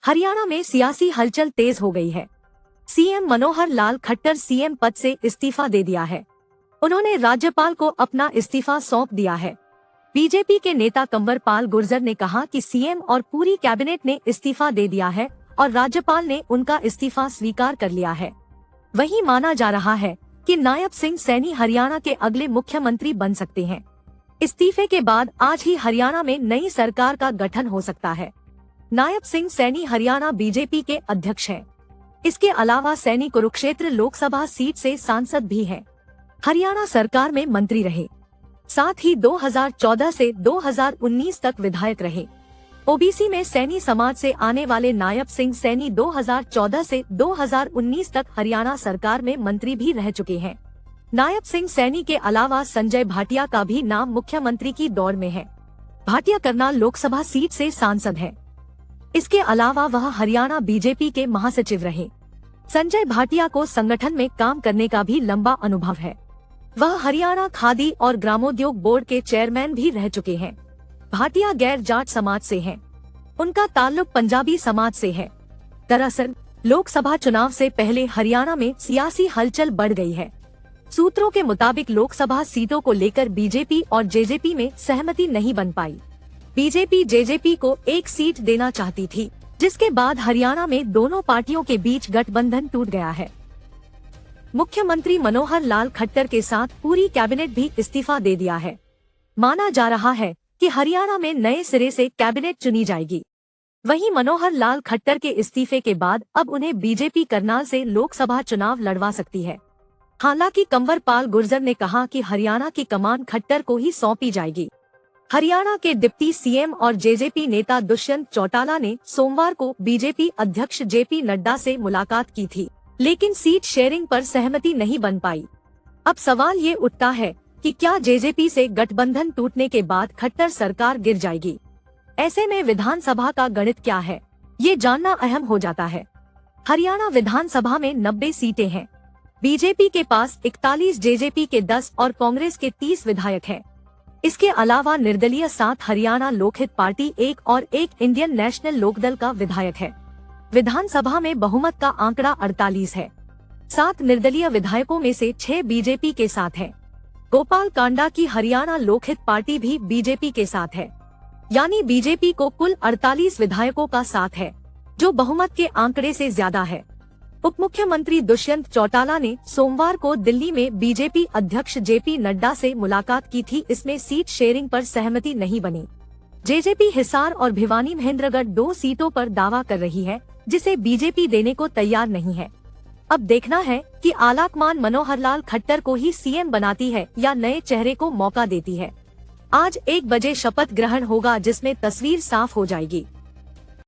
हरियाणा में सियासी हलचल तेज हो गई है। सीएम मनोहर लाल खट्टर सीएम पद से इस्तीफा दे दिया है। उन्होंने राज्यपाल को अपना इस्तीफा सौंप दिया है। बीजेपी के नेता कंवरपाल गुर्जर ने कहा कि सीएम और पूरी कैबिनेट ने इस्तीफा दे दिया है और राज्यपाल ने उनका इस्तीफा स्वीकार कर लिया है। वहीं माना जा रहा है कि नायब सिंह सैनी हरियाणा के अगले मुख्यमंत्री बन सकते हैं। इस्तीफे के बाद आज ही हरियाणा में नई सरकार का गठन हो सकता है। नायब सिंह सैनी हरियाणा बीजेपी के अध्यक्ष हैं। इसके अलावा सैनी कुरुक्षेत्र लोकसभा सीट से सांसद भी हैं। हरियाणा सरकार में मंत्री रहे, साथ ही 2014 से 2019 तक विधायक रहे। ओबीसी में सैनी समाज से आने वाले नायब सिंह सैनी 2014 से 2019 तक हरियाणा सरकार में मंत्री भी रह चुके हैं। नायब सिंह सैनी के अलावा संजय भाटिया का भी नाम मुख्यमंत्री की दौड़ में है। भाटिया करनाल लोकसभा सीट से सांसद हैं। इसके अलावा वह हरियाणा बीजेपी के महासचिव रहे। संजय भाटिया को संगठन में काम करने का भी लंबा अनुभव है। वह हरियाणा खादी और ग्रामोद्योग बोर्ड के चेयरमैन भी रह चुके हैं। भाटिया गैर जाट समाज से हैं। उनका ताल्लुक पंजाबी समाज से है। दरअसल लोकसभा चुनाव से पहले हरियाणा में सियासी हलचल बढ़ गई है। सूत्रों के मुताबिक लोकसभा सीटों को लेकर बीजेपी और जेजेपी में सहमति नहीं बन पाई। बीजेपी जेजेपी को एक सीट देना चाहती थी, जिसके बाद हरियाणा में दोनों पार्टियों के बीच गठबंधन टूट गया है। मुख्यमंत्री मनोहर लाल खट्टर के साथ पूरी कैबिनेट भी इस्तीफा दे दिया है। माना जा रहा है कि हरियाणा में नए सिरे से कैबिनेट चुनी जाएगी। वहीं मनोहर लाल खट्टर के इस्तीफे के बाद अब उन्हें बीजेपी करनाल से लोकसभा चुनाव लड़वा सकती है। हालांकि कंवरपाल गुर्जर ने कहा कि हरियाणा की कमान खट्टर को ही सौंपी जाएगी। हरियाणा के डिप्टी सीएम और जेजेपी नेता दुष्यंत चौटाला ने सोमवार को बीजेपी अध्यक्ष जेपी नड्डा से मुलाकात की थी, लेकिन सीट शेयरिंग पर सहमति नहीं बन पाई। अब सवाल ये उठता है कि क्या जेजेपी से गठबंधन टूटने के बाद खट्टर सरकार गिर जाएगी। ऐसे में विधानसभा का गणित क्या है, ये जानना अहम हो जाता है। हरियाणा विधानसभा में 90 सीटें हैं। बीजेपी के पास 41, जेजेपी के 10 और कांग्रेस के 30 विधायक हैं। इसके अलावा निर्दलीय 7 हरियाणा लोकहित पार्टी 1 और 1 इंडियन नेशनल लोकदल का विधायक है। विधानसभा में बहुमत का आंकड़ा 48 है। 7 निर्दलीय विधायकों में से 6 बीजेपी के साथ हैं। गोपाल कांडा की हरियाणा लोकहित पार्टी भी बीजेपी के साथ है। यानी बीजेपी को कुल 48 विधायकों का साथ है, जो बहुमत के आंकड़े से ज्यादा है। उप मुख्यमंत्री दुष्यंत चौटाला ने सोमवार को दिल्ली में बीजेपी अध्यक्ष जेपी नड्डा से मुलाकात की थी। इसमें सीट शेयरिंग पर सहमति नहीं बनी। जेजेपी हिसार और भिवानी महेंद्रगढ़ 2 सीटों पर दावा कर रही है, जिसे बीजेपी देने को तैयार नहीं है। अब देखना है कि आलाकमान मनोहर लाल खट्टर को ही सीएम बनाती है या नए चेहरे को मौका देती है। आज 1 बजे शपथ ग्रहण होगा, जिसमें तस्वीर साफ हो जाएगी।